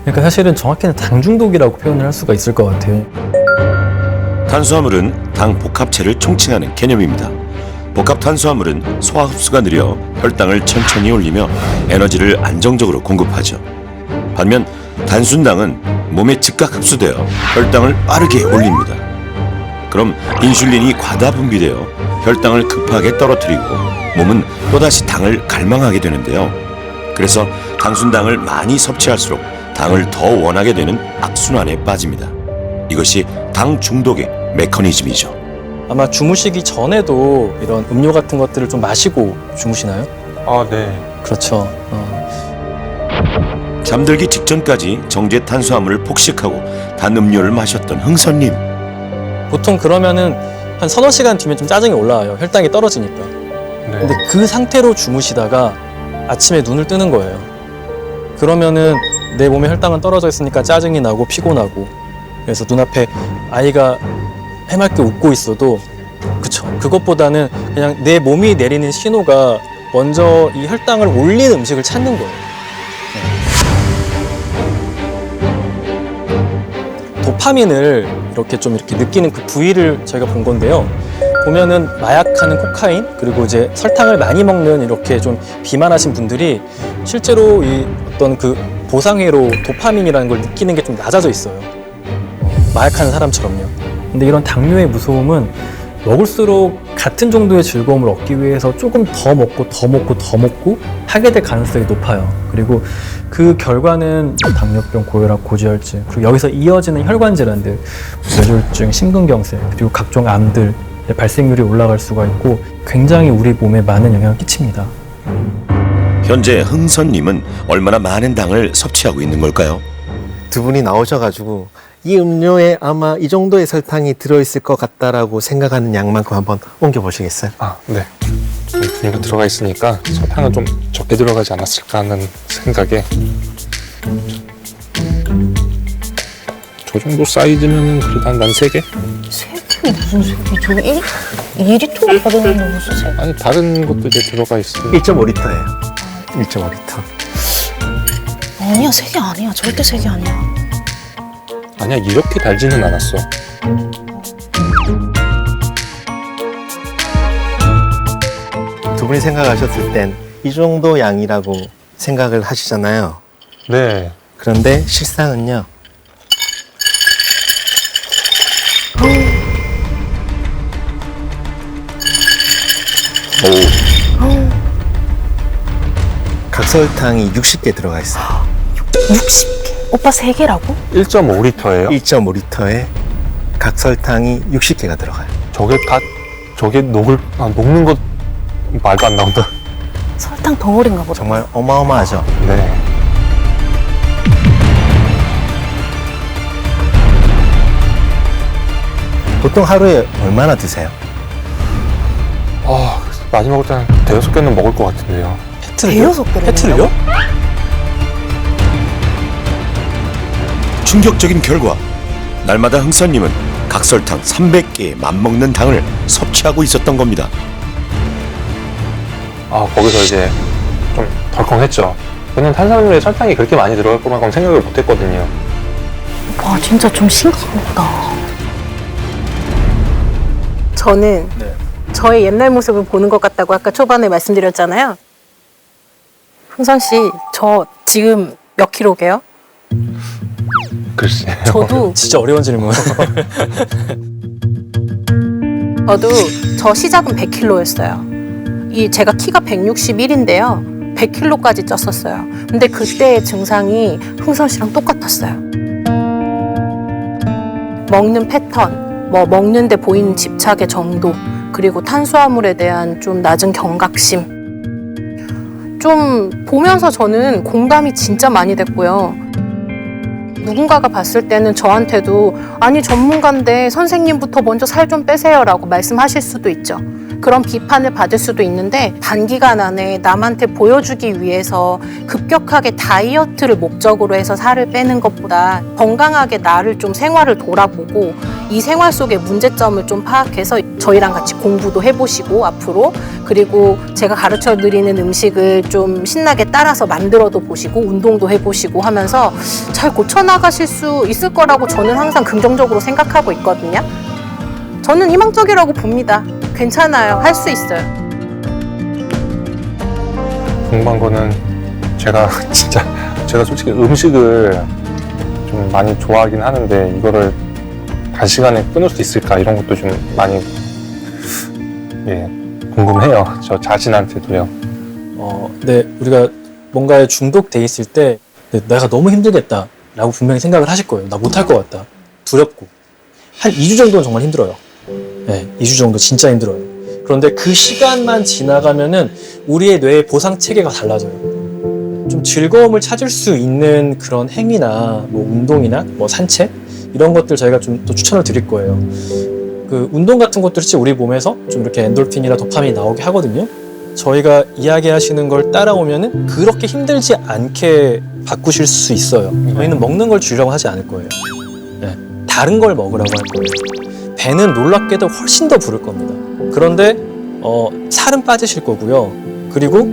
그러니까 사실은 정확히는 당 중독이라고 표현을 할 수가 있을 것 같아요. 탄수화물은 당 복합체를 총칭하는 개념입니다. 복합 탄수화물은 소화 흡수가 느려 혈당을 천천히 올리며 에너지를 안정적으로 공급하죠. 반면 단순당은 몸에 즉각 흡수되어 혈당을 빠르게 올립니다. 그럼 인슐린이 과다 분비되어 혈당을 급하게 떨어뜨리고 몸은 또다시 당을 갈망하게 되는데요. 그래서 단순당을 많이 섭취할수록 당을 더 원하게 되는 악순환에 빠집니다. 이것이 당 중독의 메커니즘이죠. 아마 주무시기 전에도 이런 음료 같은 것들을 좀 마시고 주무시나요? 네. 그렇죠. 잠들기 직전까지 정제 탄수화물을 폭식하고 단 음료를 마셨던 흥선님. 보통 그러면은 한 서너 시간 뒤면 좀 짜증이 올라와요. 혈당이 떨어지니까. 네. 근데 그 상태로 주무시다가 아침에 눈을 뜨는 거예요. 그러면은 내 몸에 혈당은 떨어져 있으니까 짜증이 나고 피곤하고, 그래서 눈앞에 아이가 해맑게 웃고 있어도, 그쵸, 그것보다는 그냥 내 몸이 내리는 신호가 먼저 이 혈당을 올리는 음식을 찾는 거예요. 도파민을 이렇게 느끼는 그 부위를 저희가 본 건데요. 보면은 마약하는 코카인, 그리고 이제 설탕을 많이 먹는 이렇게 좀 비만하신 분들이 실제로 이 어떤 그 보상회로 도파민이라는 걸 느끼는 게 좀 낮아져 있어요. 마약하는 사람처럼요. 근데 이런 당뇨의 무서움은 먹을수록 같은 정도의 즐거움을 얻기 위해서 조금 더 먹고 더 먹고 더 먹고 하게 될 가능성이 높아요. 그리고 그 결과는 당뇨병, 고혈압, 고지혈증, 그리고 여기서 이어지는 혈관 질환들, 뇌졸중, 심근경색, 그리고 각종 암들 발생률이 올라갈 수가 있고 굉장히 우리 몸에 많은 영향을 끼칩니다. 현재 흥선님은 얼마나 많은 당을 섭취하고 있는 걸까요? 두 분이 나오셔가지고 이 음료에 아마 이 정도의 설탕이 들어있을 것 같다라고 생각하는 양만큼 한번 옮겨보시겠어요? 네. 분유가 들어가 있으니까 설탕은 좀 적게 들어가지 않았을까 하는 생각에 저 정도 사이즈면 그래도 한 3개? 색이 무슨 색이? 저거 2리터가 받았는데 무슨 색? 아니 다른 것도 이제 들어가 있어요. 1.5리터예요. 1.5리터. 아니야, 색이 아니야. 절대 색이 아니야. 아니야 이렇게 달지는 않았어. 두 분이 생각하셨을 땐 이 정도 양이라고 생각을 하시잖아요. 네. 그런데 실상은요. 각설탕이 60개 들어가 있어요. 60개? 오빠 3개라고? 1.5리터예요? 1.5리터에 각설탕이 60개가 들어가요. 저게 녹는 것 말도 안 나온다. 설탕 덩어리인가 보다. 정말 어마어마하죠. 네. 보통 하루에 얼마나 드세요? 많이 먹을 때는 5-6개는 먹을 것 같은데요. 대여섯 개를 페트를요? 충격적인 결과 날마다 흥선님은 각설탕 300개에 맞먹는 당을 섭취하고 있었던 겁니다. 거기서 이제 좀 덜컹했죠. 저는 탄수화물에 설탕이 그렇게 많이 들어갈 거라고는 생각을 못 했거든요. 와, 진짜 좀 심각하다. 저는 저의 옛날 모습을 보는 것 같다고 아까 초반에 말씀드렸잖아요. 흥선 씨, 저 지금 몇 킬로게요? 글쎄. 저도 진짜 어려운 질문. 저 시작은 100킬로였어요. 제가 키가 161인데요. 100킬로까지 쪘었어요. 근데 그때의 증상이 흥선 씨랑 똑같았어요. 먹는 패턴, 먹는데 보이는 집착의 정도, 그리고 탄수화물에 대한 좀 낮은 경각심. 좀 보면서 저는 공감이 진짜 많이 됐고요. 누군가가 봤을 때는 저한테도 아니 전문가인데 선생님부터 먼저 살 좀 빼세요라고 말씀하실 수도 있죠. 그런 비판을 받을 수도 있는데 단기간 안에 남한테 보여주기 위해서 급격하게 다이어트를 목적으로 해서 살을 빼는 것보다 건강하게 나를 좀 생활을 돌아보고 이 생활 속의 문제점을 좀 파악해서 저희랑 같이 공부도 해보시고 앞으로 그리고 제가 가르쳐 드리는 음식을 좀 신나게 따라서 만들어도 보시고 운동도 해보시고 하면서 잘 고쳐나가실 수 있을 거라고 저는 항상 긍정적으로 생각하고 있거든요. 저는 희망적이라고 봅니다. 괜찮아요. 할 수 있어요. 궁금한 거는 제가 제가 솔직히 음식을 좀 많이 좋아하긴 하는데 이거를 단시간에 끊을 수 있을까 이런 것도 좀 많이 궁금해요. 저 자신한테도요. 네, 우리가 뭔가에 중독돼 있을 때 네, 내가 너무 힘들겠다라고 분명히 생각을 하실 거예요. 나 못할 것 같다. 두렵고. 한 2주 정도는 정말 힘들어요. 네, 2주 정도 진짜 힘들어요. 그런데 그 시간만 지나가면은 우리의 뇌의 보상 체계가 달라져요. 좀 즐거움을 찾을 수 있는 그런 행위나 뭐 운동이나 뭐 산책 이런 것들 저희가 좀 또 추천을 드릴 거예요. 그 운동 같은 것도 실제 우리 몸에서 좀 이렇게 엔돌핀이나 도파민이 나오게 하거든요. 저희가 이야기하시는 걸 따라오면은 그렇게 힘들지 않게 바꾸실 수 있어요. 저희는 먹는 걸 줄이려고 하지 않을 거예요. 네, 다른 걸 먹으라고 할 거예요. 배는 놀랍게도 훨씬 더 부를 겁니다. 그런데 살은 빠지실 거고요. 그리고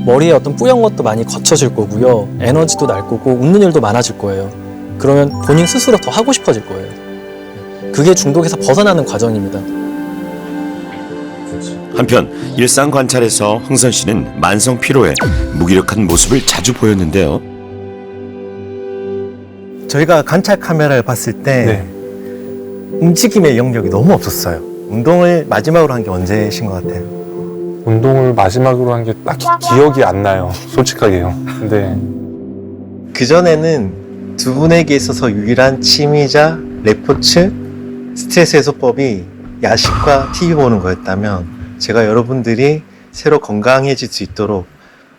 머리에 어떤 뿌연 것도 많이 거쳐질 거고요. 에너지도 날 거고 웃는 일도 많아질 거예요. 그러면 본인 스스로 더 하고 싶어질 거예요. 그게 중독에서 벗어나는 과정입니다. 한편 일상 관찰에서 흥선 씨는 만성 피로에 무기력한 모습을 자주 보였는데요. 저희가 관찰 카메라를 봤을 때 네. 움직임의 영역이 너무 없었어요. 운동을 마지막으로 한 게 언제신 것 같아요? 운동을 마지막으로 한 게 딱히 기억이 안 나요. 솔직하게요. 근데 그전에는 두 분에게 있어서 유일한 취미자 레포츠 스트레스 해소법이 야식과 TV 보는 거였다면 제가 여러분들이 새로 건강해질 수 있도록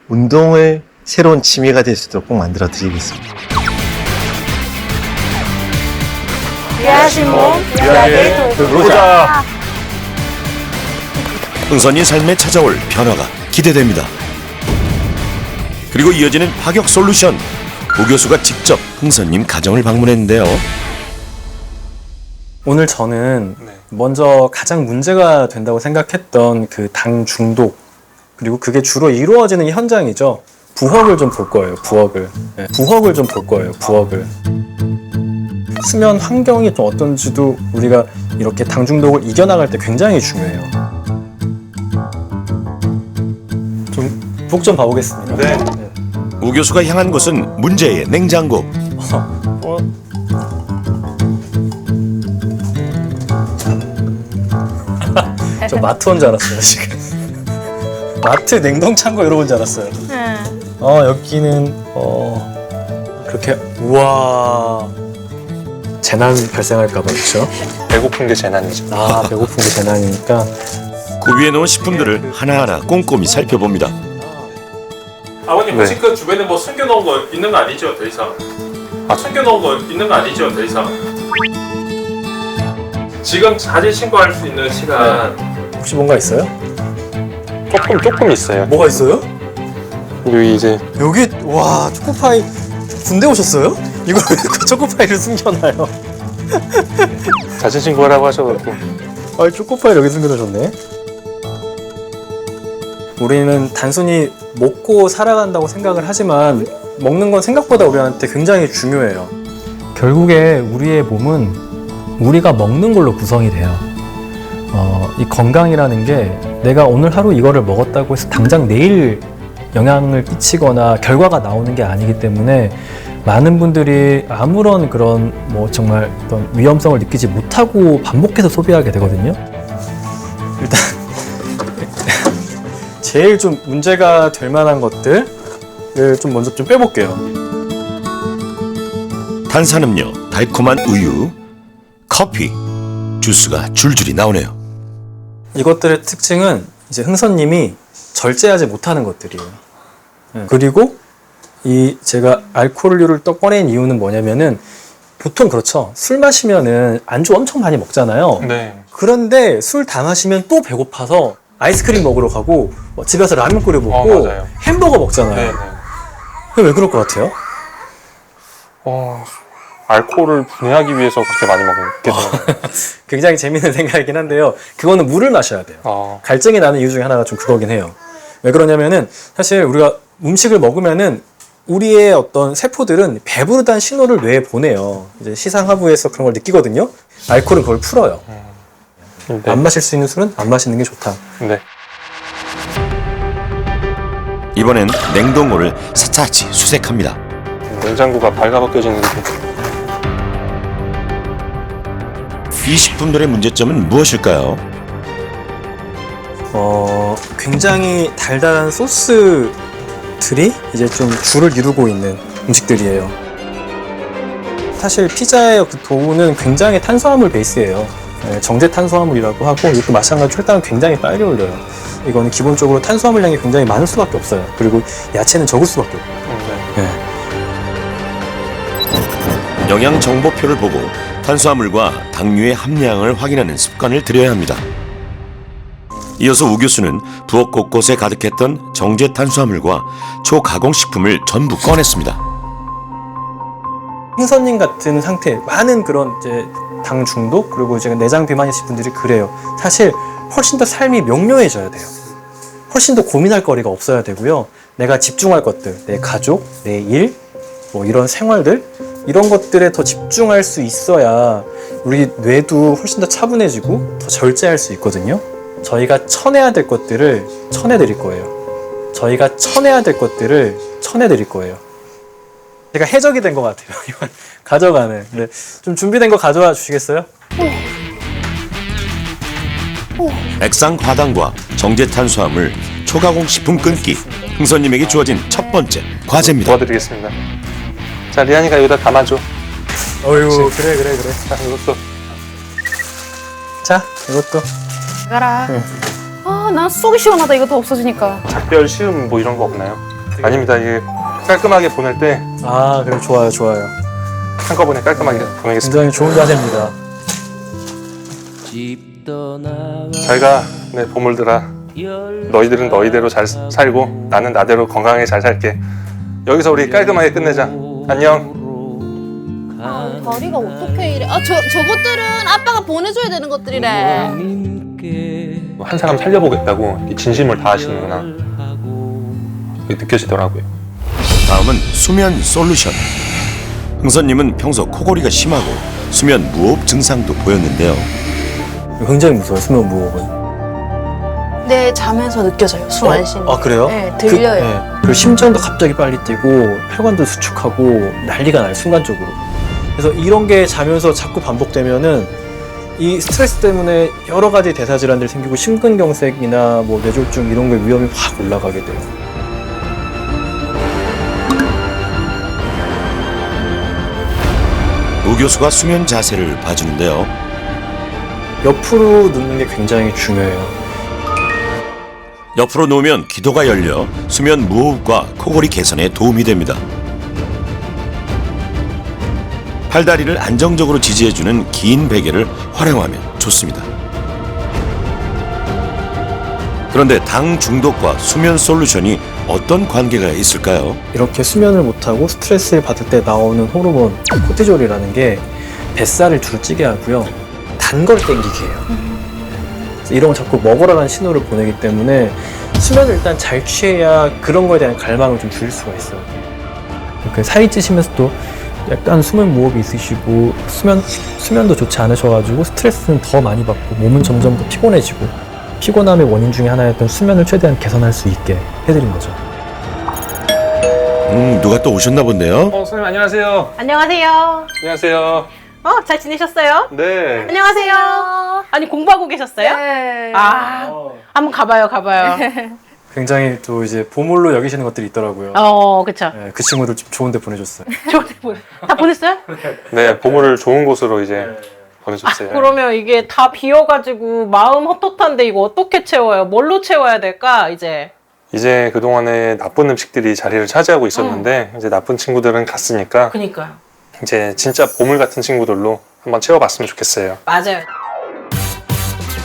운동을 새로운 취미가 될 수 있도록 꼭 만들어 드리겠습니다. 귀하신 몸 귀하게 보자. 흥선이 삶에 찾아올 변화가 기대됩니다. 그리고 이어지는 파격 솔루션. 우 교수가 직접 흥선님 가정을 방문했는데요. 오늘 저는 먼저 가장 문제가 된다고 생각했던 그 당 중독 그리고 그게 주로 이루어지는 현장이죠. 부엌을 좀 볼 거예요. 부엌을. 네, 부엌을 좀 볼 거예요. 부엌을. 수면 환경이 좀 어떤지도 우리가 이렇게 당 중독을 이겨나갈 때 굉장히 중요해요. 좀 부엌 좀 봐보겠습니다. 네. 우 교수가 향한 곳은 문제의 냉장고. 저 마트 온 줄 알았어요 지금. 마트 냉동창고 이러고 온 줄 알았어요. 여기는 그렇게 우와 재난 발생할까봐 그렇죠? 배고픈 게 재난이죠. 아 배고픈 게 재난이니까. 구비해 놓은 식품들을 하나하나 꼼꼼히 살펴봅니다. 아버님 네. 혹시 그 주변에 뭐 숨겨놓은 거 있는 거 아니죠? 더 이상 숨겨놓은 거 있는 거 아니죠? 더 이상 지금 사진 신고할 수 있는 시간 혹시 뭔가 있어요? 조금 있어요. 뭐가 있어요? 여기 이제 여기 와 초코파이 군대 오셨어요? 이걸 왜 그 초코파이를 숨겨놔요? 자신 신고하라고 하셔가지고 아 초코파이 여기 숨겨놓으셨네. 우리는 단순히 먹고 살아간다고 생각을 하지만 먹는 건 생각보다 우리한테 굉장히 중요해요. 결국에 우리의 몸은 우리가 먹는 걸로 구성이 돼요. 이 건강이라는 게 내가 오늘 하루 이거를 먹었다고 해서 당장 내일 영향을 끼치거나 결과가 나오는 게 아니기 때문에 많은 분들이 아무런 그런 뭐 정말 어떤 위험성을 느끼지 못하고 반복해서 소비하게 되거든요. 일단 제일 좀 문제가 될 만한 것들을 좀 먼저 좀 빼볼게요. 탄산음료, 달콤한 우유, 커피, 주스가 줄줄이 나오네요. 이것들의 특징은 이제 흥선님이 절제하지 못하는 것들이에요. 그리고 이 제가 알코올류를 또 꺼낸 이유는 뭐냐면은 보통 그렇죠. 술 마시면은 안주 엄청 많이 먹잖아요. 네. 그런데 술 다 마시면 또 배고파서 아이스크림 먹으러 가고 뭐 집에서 라면 끓여 먹고 맞아요. 햄버거 먹잖아요. 네. 그게 왜 그럴 것 같아요? 알코올을 분해하기 위해서 그렇게 많이 먹게 되나요? 굉장히 재밌는 생각이긴 한데요. 그거는 물을 마셔야 돼요. 갈증이 나는 이유 중에 하나가 좀 그거긴 해요. 왜 그러냐면은 사실 우리가 음식을 먹으면은 우리의 어떤 세포들은 배부르다는 신호를 뇌에 보내요. 이제 시상하부에서 그런 걸 느끼거든요. 알코올은 그걸 풀어요. 네. 안 마실 수 있는 술은 안 마시는 게 좋다. 네. 이번엔 냉동고를 샅샅이 수색합니다. 냉장고가 발가벗겨지는 게 이 식품들의 문제점은 무엇일까요? 굉장히 달달한 소스들이 이제 좀 주를 이루고 있는 음식들이에요. 사실 피자의 그 도우는 굉장히 탄수화물 베이스예요. 정제 탄수화물이라고 하고 이것도 마찬가지로 혈당은 굉장히 빨리 올려요. 이거는 기본적으로 탄수화물량이 굉장히 많을 수밖에 없어요. 그리고 야채는 적을 수밖에 없고. 영양 정보표를 보고 탄수화물과 당류의 함량을 확인하는 습관을 들여야 합니다. 이어서 우 교수는 부엌 곳곳에 가득했던 정제 탄수화물과 초가공식품을 전부 꺼냈습니다. 흥선님 같은 상태, 많은 그런 이제 당 중독 그리고 이제 내장 비만이신 분들이 그래요. 사실 훨씬 더 삶이 명료해져야 돼요. 훨씬 더 고민할 거리가 없어야 되고요. 내가 집중할 것들, 내 가족, 내 일, 뭐 이런 생활들 이런 것들에 더 집중할 수 있어야 우리 뇌도 훨씬 더 차분해지고 더 절제할 수 있거든요. 저희가 쳐내야 될 것들을 쳐내드릴 거예요. 저희가 쳐내야 될 것들을 쳐내드릴 거예요. 제가 해적이 된 것 같아요. 이건 가져가는. 네. 좀 준비된 거 가져와 주시겠어요? 액상 과당과 정제 탄수화물, 초가공식품 끊기. 흥선님에게 주어진 첫 번째 과제입니다. 도와드리겠습니다. 자, 리안이가 여기다 담아줘. 어휴, 그래. 자, 이것도. 자, 이것도. 가라. 아, 난 속이 시원하다. 이거 다 없어지니까. 작별 시음 뭐 이런 거 없나요? 아닙니다. 이게 깔끔하게 보낼 때 아, 그래, 좋아요. 한꺼번에 깔끔하게 보내겠습니다. 굉장히 좋은 자세입니다. 잘가, 내 보물들아. 너희들은 너희대로 잘 살고 나는 나대로 건강하게 잘 살게. 여기서 우리 깔끔하게 끝내자. 안녕. 다리가 어떻게 이래? 아, 저것들은 아빠가 보내줘야 되는 것들이래. 한 사람 살려보겠다고 진심을 다하시는구나. 그게 느껴지더라고요. 다음은 수면 솔루션. 흥선님은 평소 코골이가 심하고 수면 무호흡 증상도 보였는데요. 굉장히 무서워요, 수면 무호흡은. 네, 자면서 느껴져요. 숨 안 쉬는. 아, 그래요? 네, 들려요. 그리고 심장도 갑자기 빨리 뛰고 혈관도 수축하고 난리가 나요, 순간적으로. 그래서 이런 게 자면서 자꾸 반복되면은 이 스트레스 때문에 여러 가지 대사질환들이 생기고 심근경색이나 뭐 뇌졸중 이런 게 위험이 확 올라가게 돼요. 우 교수가 수면 자세를 봐주는데요. 옆으로 눕는 게 굉장히 중요해요. 옆으로 누우면 기도가 열려 수면 무호흡과 코골이 개선에 도움이 됩니다. 팔다리를 안정적으로 지지해주는 긴 베개를 활용하면 좋습니다. 그런데 당 중독과 수면 솔루션이 어떤 관계가 있을까요? 이렇게 수면을 못하고 스트레스를 받을 때 나오는 호르몬 코티졸이라는 게 뱃살을 주로 찌게 하고요. 단 걸 땡기게 해요. 그래서 이런 걸 자꾸 먹으라는 신호를 보내기 때문에 수면을 일단 잘 취해야 그런 거에 대한 갈망을 좀 줄일 수가 있어요. 그 살이 찌시면서도 약간 수면 무호흡이 있으시고 수면도 좋지 않으셔가지고 스트레스는 더 많이 받고 몸은 점점 더 피곤해지고 피곤함의 원인 중에 하나였던 수면을 최대한 개선할 수 있게 해드린 거죠. 누가 또 오셨나 본데요? 선생님 안녕하세요. 안녕하세요. 안녕하세요. 잘 지내셨어요? 네. 안녕하세요. 아니, 공부하고 계셨어요? 네. 아, 한번 가봐요. 굉장히 또 이제 보물로 여기시는 것들이 있더라고요. 그쵸. 네, 그 친구들 좀 좋은 데 보내줬어요. 다 보냈어요? 네, 보물을 좋은 곳으로 이제 보내줬어요. 그러면 이게 다 비어가지고 마음 헛헛한데 이거 어떻게 채워요? 뭘로 채워야 될까, 이제? 이제 그동안에 나쁜 음식들이 자리를 차지하고 있었는데 이제 나쁜 친구들은 갔으니까 그니까요. 이제 진짜 보물 같은 친구들로 한번 채워봤으면 좋겠어요. 맞아요.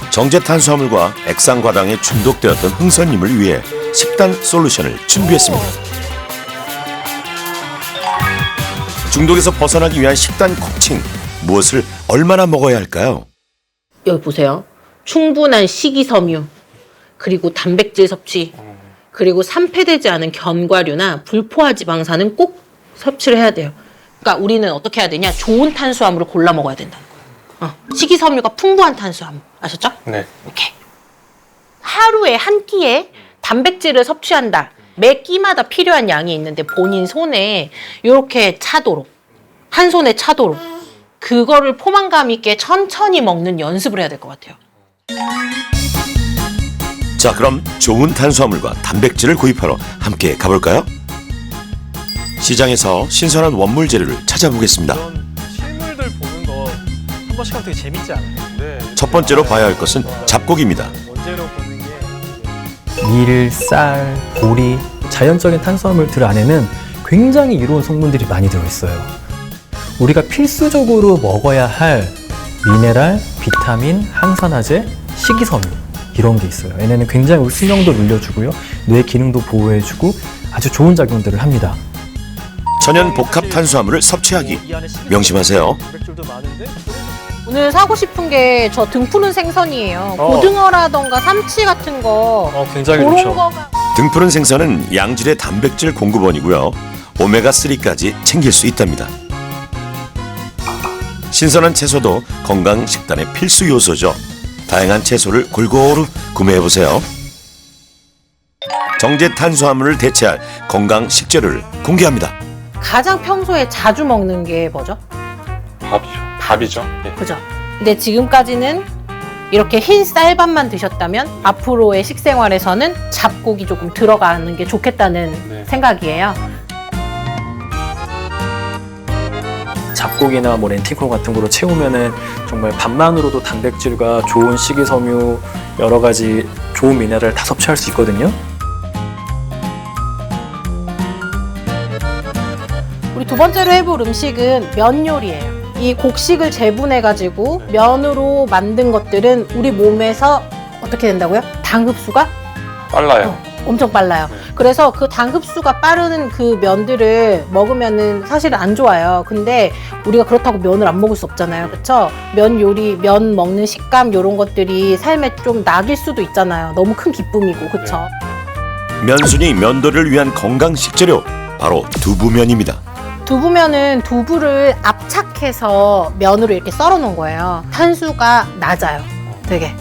정제 탄수화물과 액상과당에 중독되었던 흥선님을 위해 식단 솔루션을 준비했습니다. 중독에서 벗어나기 위한 식단 코칭, 무엇을 얼마나 먹어야 할까요? 여기 보세요. 충분한 식이섬유, 그리고 단백질 섭취, 그리고 산패되지 않은 견과류나 불포화 지방산은 꼭 섭취를 해야 돼요. 그러니까 우리는 어떻게 해야 되냐? 좋은 탄수화물을 골라 먹어야 된다는 거예요. 식이섬유가 풍부한 탄수화물. 아셨죠? 네. 이렇게. 하루에 한 끼에 단백질을 섭취한다. 매 끼마다 필요한 양이 있는데 본인 손에 이렇게 차도록, 한 손에 차도록 그거를 포만감 있게 천천히 먹는 연습을 해야 될 것 같아요. 자, 그럼 좋은 탄수화물과 단백질을 구입하러 함께 가볼까요? 시장에서 신선한 원물 재료를 찾아보겠습니다. 이런 실물들 보는 거 한 번씩 하면 되게 재밌지 않아요? 첫 번째로 봐야 할 것은 잡곡입니다. 원재료 보는 게 밀, 쌀, 보리, 자연적인 탄수화물들 안에는 굉장히 이로운 성분들이 많이 들어있어요. 우리가 필수적으로 먹어야 할 미네랄, 비타민, 항산화제, 식이섬유 이런 게 있어요. 얘네는 굉장히 우리 수명도 늘려주고요. 뇌 기능도 보호해주고 아주 좋은 작용들을 합니다. 천연 복합 탄수화물을 섭취하기. 명심하세요. 오늘 사고 싶은 게 저 등 푸른 생선이에요. 어. 고등어라던가 삼치 같은 거. 굉장히 그런 좋죠. 거가 등푸른 생선은 양질의 단백질 공급원이고요. 오메가3까지 챙길 수 있답니다. 신선한 채소도 건강 식단의 필수 요소죠. 다양한 채소를 골고루 구매해보세요. 정제 탄수화물을 대체할 건강 식재료를 공개합니다. 가장 평소에 자주 먹는 게 뭐죠? 밥이죠. 예. 그죠? 근데 지금까지는 이렇게 흰 쌀밥만 드셨다면 앞으로의 식생활에서는 잡곡이 조금 들어가는 게 좋겠다는 네. 생각이에요. 잡곡이나 뭐 렌티콜 같은 거로 채우면은 정말 밥만으로도 단백질과 좋은 식이섬유 여러 가지 좋은 미네랄을 다 섭취할 수 있거든요. 우리 두 번째로 해볼 음식은 면 요리예요. 이 곡식을 재분해가지고 면으로 만든 것들은 우리 몸에서 어떻게 된다고요? 당 흡수가 빨라요. 엄청 빨라요. 그래서 그 당 흡수가 빠른 그 면들을 먹으면은 사실 안 좋아요. 근데 우리가 그렇다고 면을 안 먹을 수 없잖아요. 그렇죠? 면 요리, 면 먹는 식감 이런 것들이 삶에 좀 낙일 수도 있잖아요. 너무 큰 기쁨이고, 그렇죠? 면순이 면도를 위한 건강 식재료, 바로 두부면입니다. 두부면은 두부를 압착해서 면으로 이렇게 썰어 놓은 거예요. 탄수가 낮아요. 되게.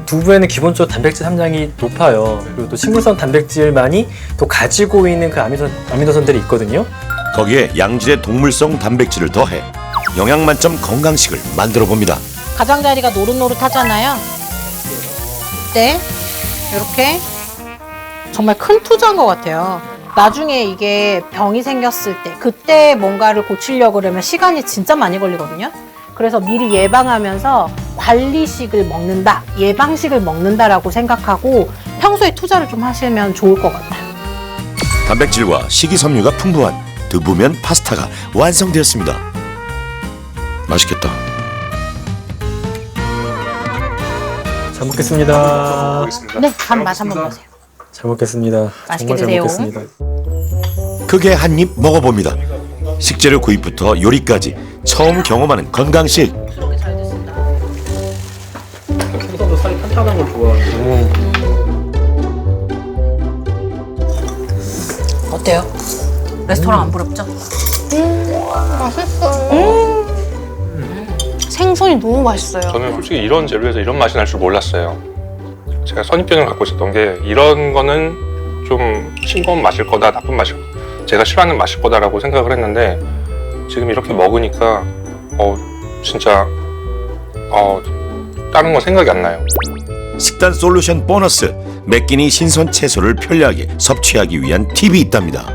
두부에는 기본적으로 단백질 함량이 높아요. 그리고 또 식물성 단백질만이 또 가지고 있는 그 아미노산들이 있거든요. 거기에 양질의 동물성 단백질을 더해 영양 만점 건강식을 만들어 봅니다. 가장자리가 노릇노릇하잖아요. 네, 이렇게 정말 큰 투자인 것 같아요. 나중에 이게 병이 생겼을 때 그때 뭔가를 고치려고 그러면 시간이 진짜 많이 걸리거든요. 그래서 미리 예방하면서 관리식을 먹는다, 예방식을 먹는다라고 생각하고 평소에 투자를 좀 하시면 좋을 것 같아요. 단백질과 식이섬유가 풍부한 두부면 파스타가 완성되었습니다. 맛있겠다. 잘 먹겠습니다. 네, 맛 한번 보세요. 잘 먹겠습니다. 맛있게 정말 잘 드세요. 먹겠습니다. 크게 한 입 먹어봅니다. 식재료 구입부터 요리까지 처음 경험하는 건강식. 이렇게 잘 됐습니다. 생선도 살이 탄탄한 걸 좋아하는데. 어때요? 레스토랑 안 부럽죠? 맛있어요. 생선이 너무 맛있어요. 저는 솔직히 이런 재료에서 이런 맛이 날 줄 몰랐어요. 제가 선입견을 갖고 있었던 게 이런 거는 좀 싱거운 맛일 거다, 나쁜 맛일 거다, 제가 싫어하는 맛일 거다라고 생각을 했는데 지금 이렇게 먹으니까 진짜 다른 건 생각이 안 나요. 식단 솔루션 보너스. 매끼니 신선 채소를 편리하게 섭취하기 위한 팁이 있답니다.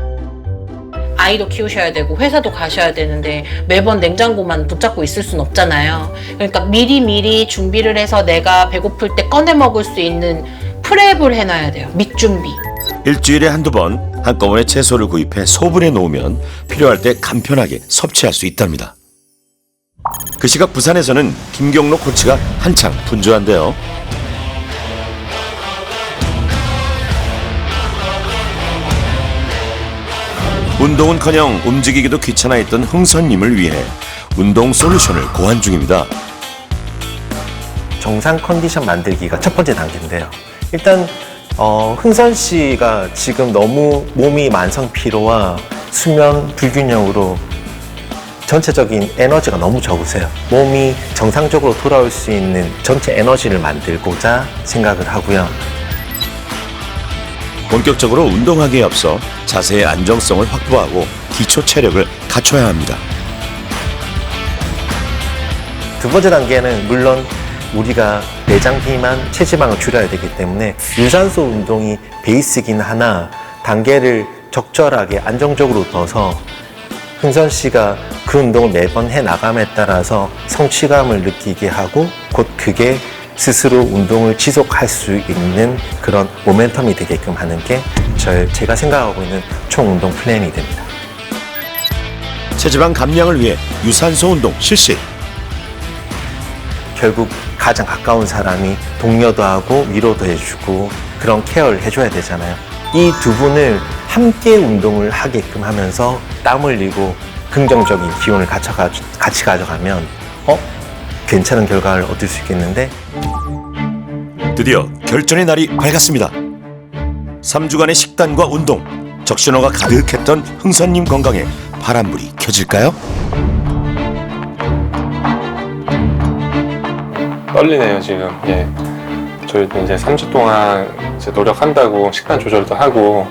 아이도 키우셔야 되고 회사도 가셔야 되는데 매번 냉장고만 붙잡고 있을 순 없잖아요. 그러니까 미리미리 준비를 해서 내가 배고플 때 꺼내 먹을 수 있는 프랩을 해놔야 돼요. 밑준비. 일주일에 한두 번 한꺼번에 채소를 구입해 소분해 놓으면 필요할 때 간편하게 섭취할 수 있답니다. 그 시각 부산에서는 김경록 코치가 한창 분주한데요. 운동은커녕 움직이기도 귀찮아했던 흥선님을 위해 운동 솔루션을 고안 중입니다. 정상 컨디션 만들기가 첫 번째 단계인데요. 일단 흥선 씨가 지금 너무 몸이 만성 피로와 수면 불균형으로 전체적인 에너지가 너무 적으세요. 몸이 정상적으로 돌아올 수 있는 전체 에너지를 만들고자 생각을 하고요. 본격적으로 운동하기에 앞서 자세의 안정성을 확보하고 기초 체력을 갖춰야 합니다. 두 번째 단계는 물론 우리가 내장 비만, 체지방을 줄여야 되기 때문에 유산소 운동이 베이스긴 하나 단계를 적절하게 안정적으로 둬서 흥선 씨가 그 운동을 매번 해 나감에 따라서 성취감을 느끼게 하고 곧 그게 스스로 운동을 지속할 수 있는 그런 모멘텀이 되게끔 하는 게 제가 생각하고 있는 총 운동 플랜이 됩니다. 체지방 감량을 위해 유산소 운동 실시. 결국 가장 가까운 사람이 독려도 하고 위로도 해주고 그런 케어를 해줘야 되잖아요. 이 두 분을 함께 운동을 하게끔 하면서 땀 흘리고 긍정적인 기운을 같이 가져가면 괜찮은 결과를 얻을 수 있겠는데 드디어 결전의 날이 밝았습니다. 3주간의 식단과 운동, 적신호가 가득했던 흥선님 건강에 파란불이 켜질까요? 떨리네요 지금. 예. 저희도 이제 3주 동안 이제 노력한다고 식단 조절도 하고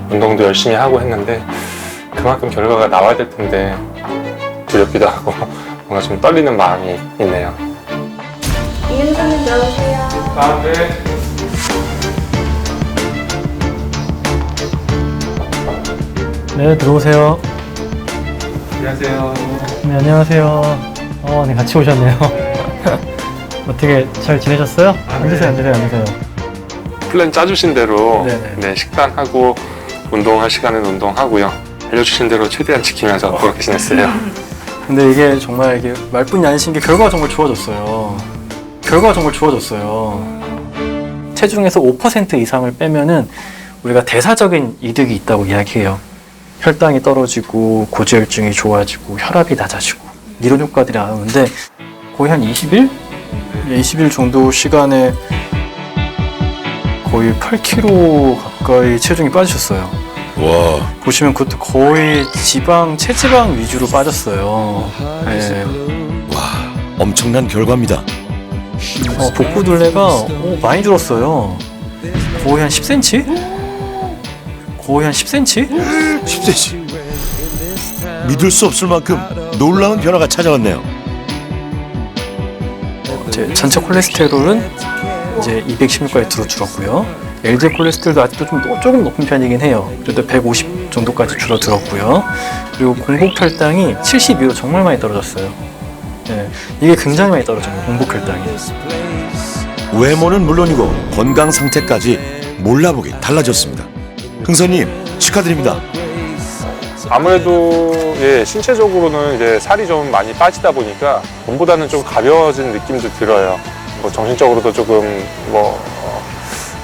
운동도 열심히 하고 했는데 그만큼 결과가 나와야 될 텐데 두렵기도 하고 뭔가 좀 떨리는 마음이 있네요. 이은서님 들어오세요. 아, 네. 네, 들어오세요. 안녕하세요. 네, 안녕하세요. 네, 같이 오셨네요. 어떻게 잘 지내셨어요? 앉으세요, 앉으세요. 플랜 짜주신 대로 네네. 네, 식단하고 운동할 시간은 운동하고요. 알려주신 대로 최대한 지키면서 그렇게 지냈어요. 근데 이게 정말 이게 말뿐이 아니신 게 결과가 정말 좋아졌어요. 체중에서 5% 이상을 빼면은 우리가 대사적인 이득이 있다고 이야기해요. 혈당이 떨어지고 고지혈증이 좋아지고 혈압이 낮아지고 이런 효과들이 나오는데 거의 한 20일? 20일 정도 시간에 거의 8kg 가까이 체중이 빠지셨어요. 와, 보시면 그것도 거의 체지방 위주로 빠졌어요. 네. 엄청난 결과입니다. 복부 둘레가 많이 줄었어요. 거의 한 10cm? 10cm? 믿을 수 없을 만큼 놀라운 변화가 찾아왔네요. 이제 전체 콜레스테롤은 이제 216까지 줄었고요. LDL 콜레스테롤도 아직도 조금 높은 편이긴 해요. 그래도 150 정도까지 줄어들었고요. 그리고 공복혈당이 72로 정말 많이 떨어졌어요. 네, 이게 굉장히 많이 떨어져요, 공복혈당이. 외모는 물론이고 건강 상태까지 몰라보게 달라졌습니다. 흥선님 축하드립니다. 아무래도 신체적으로는 이제 살이 좀 많이 빠지다 보니까 몸보다는 좀 가벼워진 느낌도 들어요. 뭐 정신적으로도 조금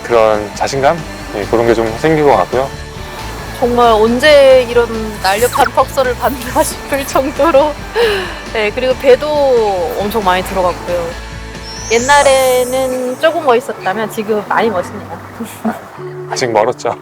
그런 자신감 그런 게 좀 생긴 것 같고요. 정말 언제 이런 날렵한 턱선을 받나 싶을 정도로 네, 그리고 배도 엄청 많이 들어갔고요. 옛날에는 조금 멋있었다면 지금 많이 멋있네요. 아직 멀었죠.